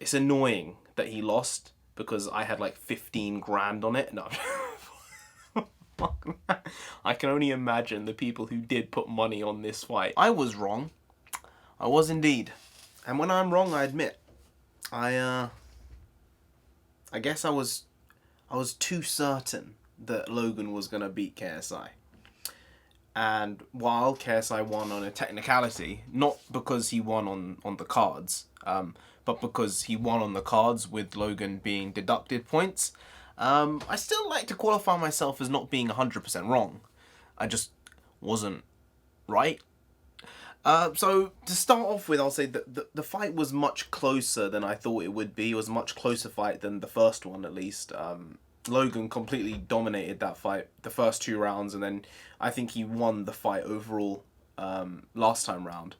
it's annoying that he lost because I had like 15 grand on it. No. I can only imagine the people who did put money on this fight. I was wrong. I was indeed. And when I'm wrong, I admit. I guess I was too certain that Logan was going to beat KSI. And while KSI won on a technicality, not because he won on the cards, but because he won on the cards with Logan being deducted points, I still like to qualify myself as not being 100% wrong. I just wasn't right. So to start off with, I'll say that the fight was much closer than I thought it would be. It was a much closer fight than the first one, at least. Logan completely dominated that fight, the first 2 rounds, and then I think he won the fight overall last time round.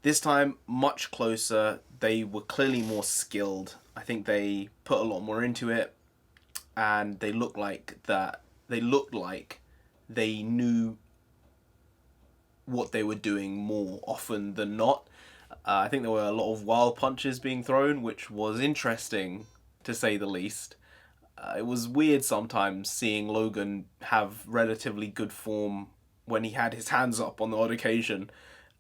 This time, much closer. They were clearly more skilled. I think they put a lot more into it, and they looked like that. They looked like they knew what they were doing more often than not. I think there were a lot of wild punches being thrown, which was interesting to say the least. It was weird sometimes seeing Logan have relatively good form when he had his hands up on the odd occasion,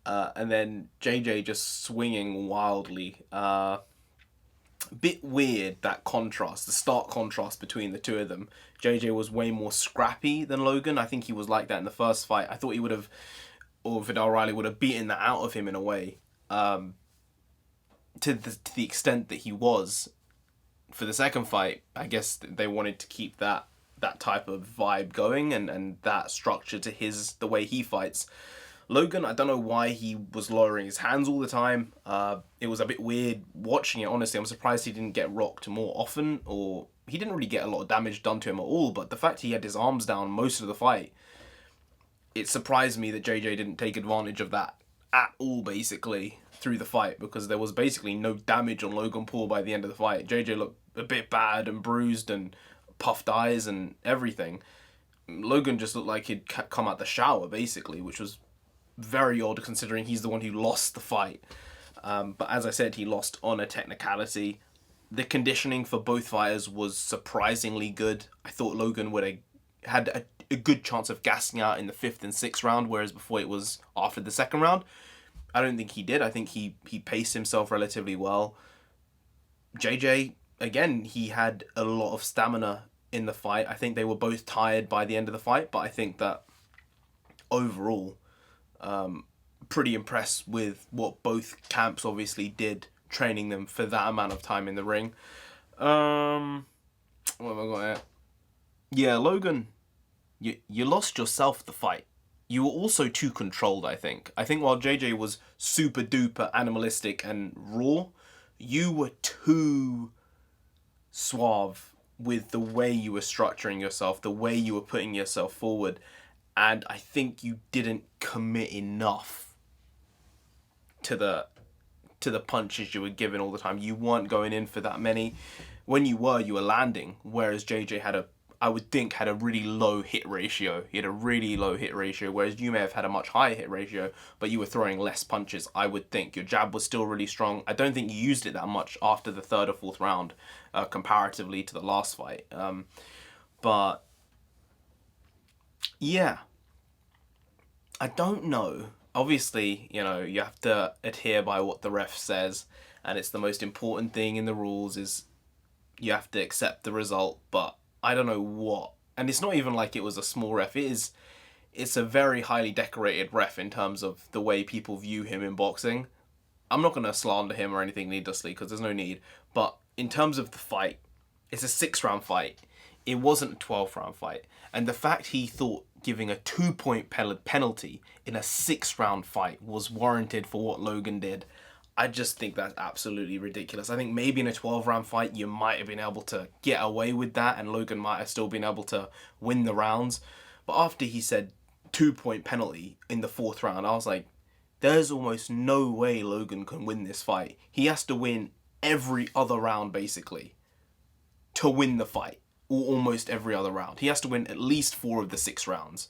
and then JJ just swinging wildly. Bit weird, that contrast, the stark contrast between the two of them. JJ was way more scrappy than Logan. I think he was like that in the first fight. I thought he would have, or Vidal Riley would have beaten that out of him in a way, to the extent that he was. For the second fight, I guess they wanted to keep that type of vibe going and that structure to the way he fights. Logan, I don't know why he was lowering his hands all the time. It was a bit weird watching it, honestly. I'm surprised he didn't get rocked more often, or he didn't really get a lot of damage done to him at all, but the fact he had his arms down most of the fight, it surprised me that JJ didn't take advantage of that at all, basically, through the fight, because there was basically no damage on Logan Paul by the end of the fight. JJ looked a bit bad and bruised and puffed eyes and everything. Logan just looked like he'd come out the shower, basically, which was very odd considering he's the one who lost the fight. But as I said, he lost on a technicality. The conditioning for both fighters was surprisingly good. I thought Logan would have had a good chance of gassing out in the 5th and 6th round, whereas before it was after the 2nd round. I don't think he did. I think he paced himself relatively well. JJ, again, he had a lot of stamina in the fight. I think they were both tired by the end of the fight, but I think that overall, pretty impressed with what both camps obviously did, training them for that amount of time in the ring. What have I got here? Yeah, Logan, you lost yourself the fight. You were also too controlled, I think. I think while JJ was super duper animalistic and raw, you were too suave with the way you were structuring yourself, the way you were putting yourself forward. And I think you didn't commit enough to the punches you were giving all the time. You weren't going in for that many. When you were landing. Whereas JJ I would think had a really low hit ratio. He had a really low hit ratio, whereas you may have had a much higher hit ratio, but you were throwing less punches, I would think. Your jab was still really strong. I don't think you used it that much after the 3rd or 4th round, comparatively to the last fight. But yeah, I don't know. Obviously, you have to adhere by what the ref says, and it's the most important thing in the rules is you have to accept the result, but I don't know what. And it's not even like it was a small ref. It's a very highly decorated ref in terms of the way people view him in boxing. I'm not going to slander him or anything needlessly because there's no need. But in terms of the fight, it's a 6-round fight. It wasn't a 12-round fight. And the fact he thought giving a 2-point penalty in a 6-round fight was warranted for what Logan did, I just think that's absolutely ridiculous. I think maybe in a 12-round fight, you might have been able to get away with that, and Logan might have still been able to win the rounds. But after he said 2-point penalty in the 4th round, I was like, there's almost no way Logan can win this fight. He has to win every other round, basically, to win the fight. Or almost every other round. He has to win at least 4 of the 6 rounds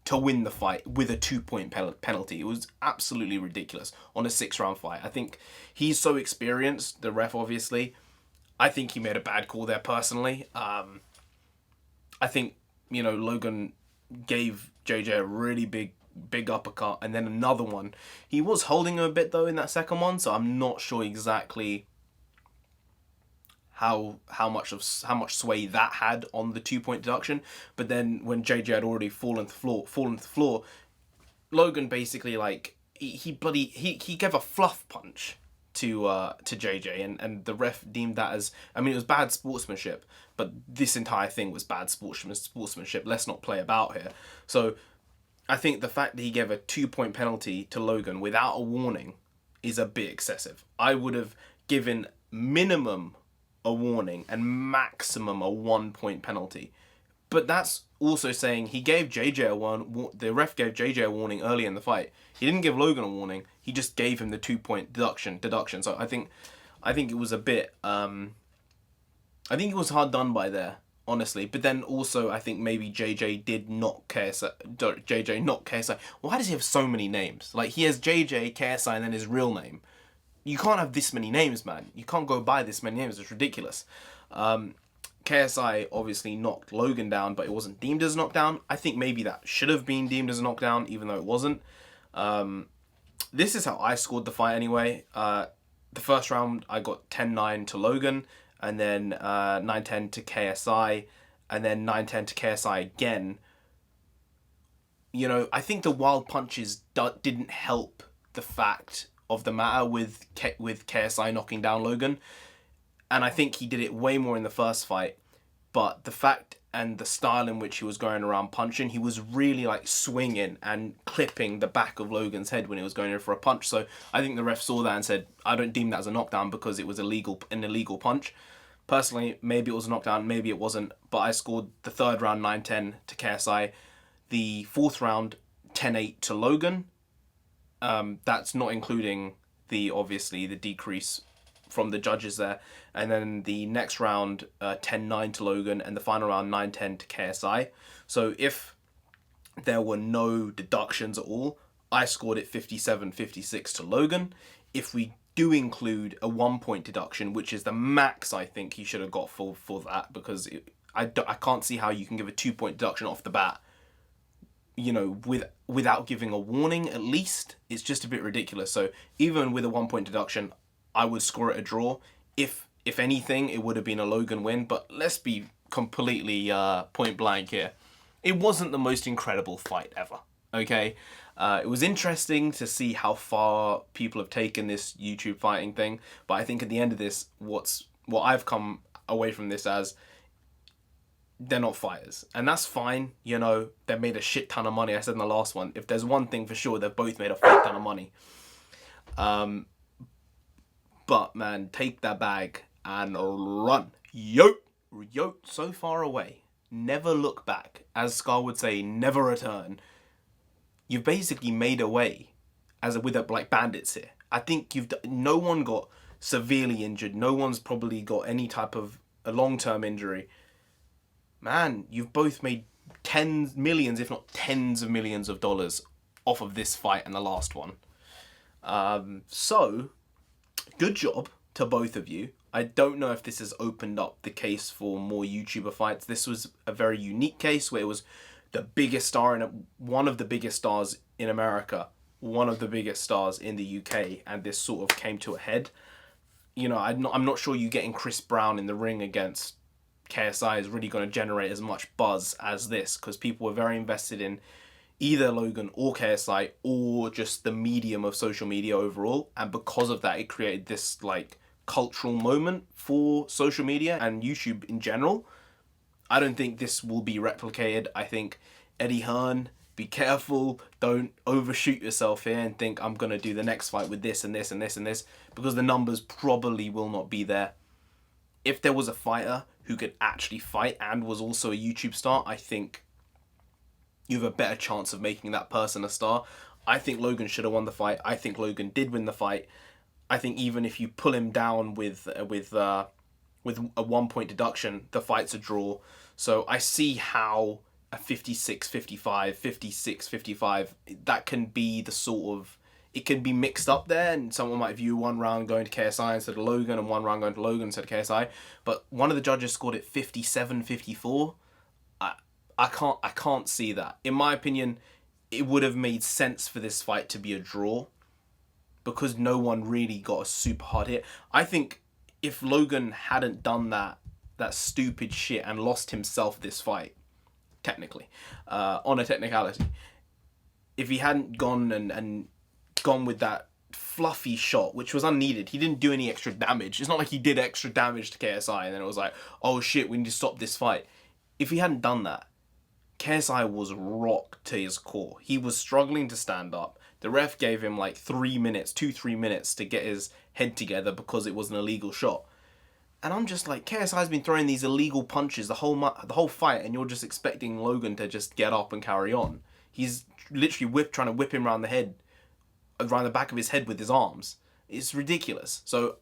to win the fight with a 2-point penalty. It was absolutely ridiculous on a 6-round fight. I think he's so experienced, the ref obviously. I think he made a bad call there personally. I think, Logan gave JJ a really big uppercut and then another one. He was holding him a bit though in that second one, so I'm not sure exactly how much sway that had on the 2-point deduction. But then when JJ had already fallen to the floor, Logan basically he gave a fluff punch to JJ, and the ref deemed that as, I mean, it was bad sportsmanship, but this entire thing was bad sportsmanship. Let's not play about here. So I think the fact that he gave a 2-point penalty to Logan without a warning is a bit excessive. I would have given minimum a warning and maximum a 1-point penalty. But that's also saying he gave JJ the ref gave JJ a warning early in the fight. He didn't give Logan a warning. He just gave him the 2-point deduction. So I think it was a bit I think it was hard done by there, honestly. But then also I think maybe JJ did knock KSI. Why does he have so many names? Like, he has JJ, KSI, and then his real name. You can't have this many names, man. You can't go by this many names. It's ridiculous. KSI obviously knocked Logan down, but it wasn't deemed as a knockdown. I think maybe that should have been deemed as a knockdown, even though it wasn't. This is how I scored the fight anyway. The first round, I got 10-9 to Logan, and then 9-10 to KSI, and then 9-10 to KSI again. I think the wild punches didn't help the fact of the matter with KSI knocking down Logan. And I think he did it way more in the first fight. But the fact and the style in which he was going around punching, he was really swinging and clipping the back of Logan's head when he was going in for a punch. So I think the ref saw that and said, I don't deem that as a knockdown because it was an illegal punch. Personally, maybe it was a knockdown, maybe it wasn't. But I scored the third round 9-10 to KSI. The fourth round 10-8 to Logan. That's not including the decrease from the judges there. And then the next round 10-9 to Logan, and the final round 9-10 to KSI. So if there were no deductions at all, I scored it 57-56 to Logan. If we do include a 1-point deduction, which is the max I think he should have got for that, because I can't see how you can give a 2-point deduction off the bat, without giving a warning at least. It's just a bit ridiculous. So even with a 1-point deduction, I would score it a draw. If anything, it would have been a Logan win. But let's be completely point blank here. It wasn't the most incredible fight ever, okay? It was interesting to see how far people have taken this YouTube fighting thing. But I think at the end of this, what I've come away from this as, they're not fighters. And that's fine. They made a shit ton of money. I said in the last one, if there's one thing for sure, they've both made a fuck ton of money. But man, take that bag and run. Yo, so far away. Never look back. As Scar would say, never return. You've basically made a way with bandits here. I think no one got severely injured. No one's probably got any type of a long-term injury. Man, you've both made millions, if not tens of millions of dollars off of this fight and the last one. So, good job to both of you. I don't know if this has opened up the case for more YouTuber fights. This was a very unique case where it was the biggest star one of the biggest stars in America, one of the biggest stars in the UK, and this sort of came to a head. I'm not sure you getting Chris Brown in the ring against KSI is really going to generate as much buzz as this, because people were very invested in either Logan or KSI, or just the medium of social media overall. And because of that, it created this cultural moment for social media and YouTube in general. I don't think this will be replicated. I think Eddie Hearn, be careful, don't overshoot yourself here and think I'm going to do the next fight with this and this and this and this, because the numbers probably will not be there. If there was a fighter who could actually fight and was also a YouTube star, I think you have a better chance of making that person a star. I think Logan should have won the fight. I think Logan did win the fight. I think even if you pull him down with a 1-point deduction, the fight's a draw. So I see how a 56-55, 56-55, that can be the sort of, it can be mixed up there, and someone might view one round going to KSI instead of Logan and one round going to Logan instead of KSI. But one of the judges scored it 57-54. I can't see that. In my opinion, it would have made sense for this fight to be a draw because no one really got a super hard hit. I think if Logan hadn't done that stupid shit and lost himself this fight, technically, on a technicality, if he hadn't gone and gone with that fluffy shot, which was unneeded, he didn't do any extra damage. It's not like he did extra damage to KSI and then it was like, oh shit, we need to stop this fight. If he hadn't done that, KSI was rocked to his core. He was struggling to stand up. The ref gave him like 3 minutes to get his head together because it was an illegal shot. And I'm just like, KSI's been throwing these illegal punches the whole fight, and you're just expecting Logan to just get up and carry on. He's literally trying to whip him around the head, around the back of his head with his arms. It's ridiculous. So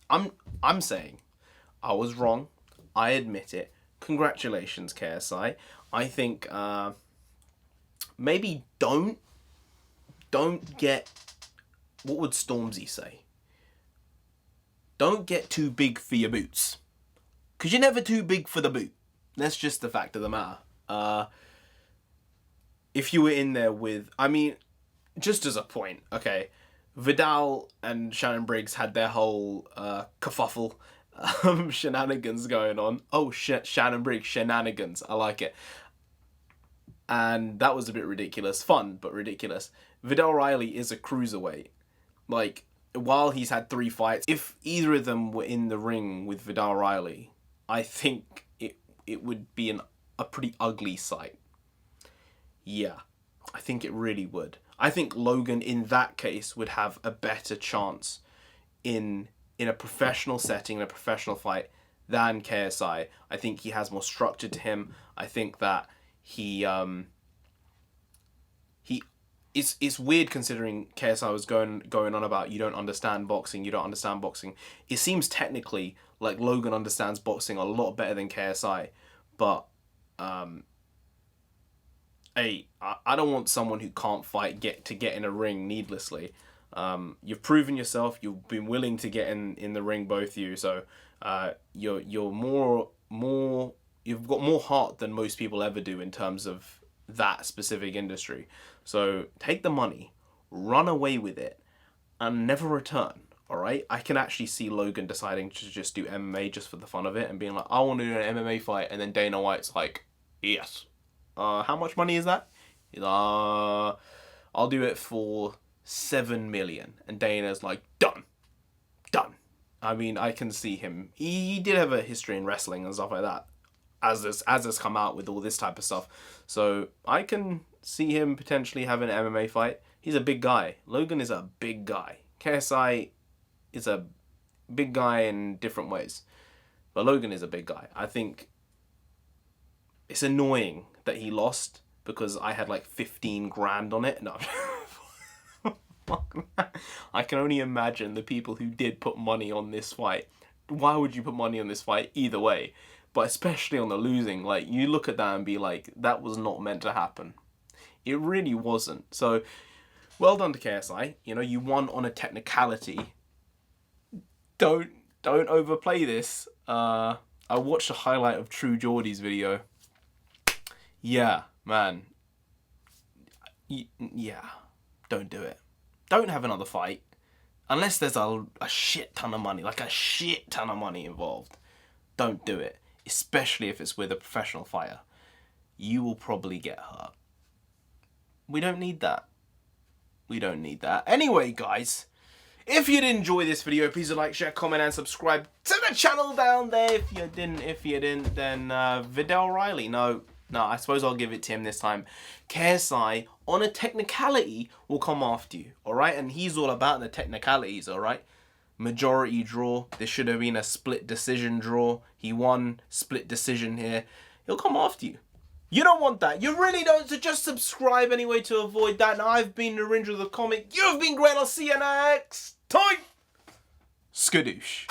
I'm saying I was wrong. I admit it. Congratulations, KSI. I think maybe don't get, what would Stormzy say? Don't get too big for your boots. Because you're never too big for the boot. That's just the fact of the matter. If you were in there with, I mean, just as a point, okay, Vidal and Shannon Briggs had their whole kerfuffle shenanigans going on. Oh shit, Shannon Briggs shenanigans. I like it. And that was a bit ridiculous. Fun, but ridiculous. Vidal Riley is a cruiserweight. Like, while he's had 3 fights, if either of them were in the ring with Vidal Riley, I think it would be a pretty ugly sight. Yeah, I think it really would. I think Logan, in that case, would have a better chance in a professional setting, in a professional fight, than KSI. I think he has more structure to him. I think that it's weird considering KSI was going on about you don't understand boxing. It seems technically like Logan understands boxing a lot better than KSI, but I don't want someone who can't fight get in a ring needlessly. You've proven yourself. You've been willing to get in the ring, both of you. So you're more you've got more heart than most people ever do in terms of that specific industry. So take the money, run away with it, and never return. All right. I can actually see Logan deciding to just do MMA just for the fun of it and being like, I want to do an MMA fight, and then Dana White's like, yes. How much money is that? He's I'll do it for 7 million. And Dana's like, done. I mean, I can see him. He did have a history in wrestling and stuff like that, as has come out with all this type of stuff. So I can see him potentially having an MMA fight. He's a big guy. Logan is a big guy. KSI is a big guy in different ways, but Logan is a big guy. I think it's annoying that he lost because I had like 15 grand on it. No, I can only imagine the people who did put money on this fight. Why would you put money on this fight either way? But especially on the losing, like, you look at that and be like, that was not meant to happen. It really wasn't. So, well done to KSI. You know, you won on a technicality. Don't overplay this. I watched a highlight of True Geordie's video. Yeah, man. Yeah, don't do it. Don't have another fight. Unless there's a shit ton of money, like a shit ton of money involved. Don't do it. Especially if it's with a professional fighter. You will probably get hurt. We don't need that. Anyway, guys, if you did enjoy this video, please like, share, comment, and subscribe to the channel down there. If you didn't, then Vidal Riley. No, I suppose I'll give it to him this time. KSI, on a technicality, will come after you, alright? And he's all about the technicalities, alright? Majority draw. This should have been a split decision draw. He won split decision here. He'll come after you. You don't want that. You really don't. So just subscribe anyway to avoid that. Now, I've been Narendra the Comic. You've been great. I'll see you next time. Skadoosh.